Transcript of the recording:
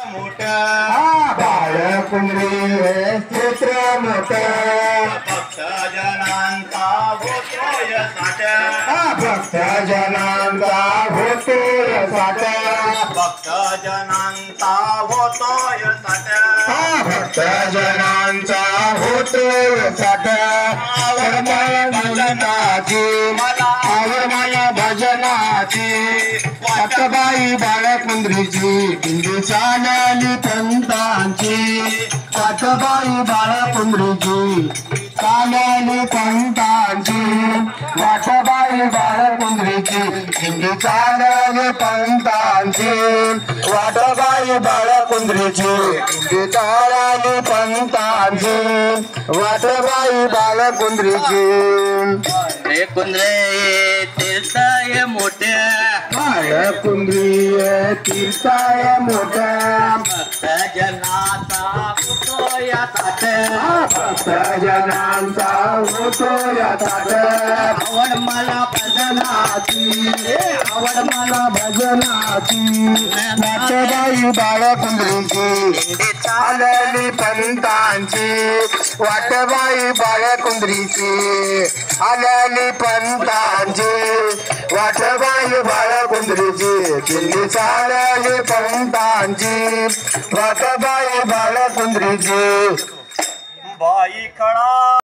मोठा बाळकुंद्री हे क्षेत्र मोठं भक्तजनांचा होतोय साठा भक्तजनांचा होतोय साठा भक्तजनांचा होतोय साठा भक्तजनांचा होतोय साठा भजनाची आवडमाया भजनाची वाटबाई बाळकुंद्रीची दिंडी चालली पंतांची वाटबाई बाळकुंद्रीची चालली पंतांची वाटबाई बाळकुंद्रीची दिंडी चालली पंतांची वाटबाई बाळकुंद्रीची दिंडी चालली पंतांची वाटबाई बाळकुंद्रीची रे कुंद्रे तीर्थाय मोठ्या बाळकुंद्री तीर्थाय मोठ्या भक्तजनाचा होतोय साठा भक्तजनांचा होतोय साठा आवड मला भजनाची आवड मला भजनाची वाटबाई बाळकुंद्रीची चालली पंतांची वाटबाई बाळकुंद्रीची आलेली पंतांची वाटबाई बाळकुंद्रीची दिल्ली चालली पंतांची वाटबाई बाळकुंद्रीची बाई खडा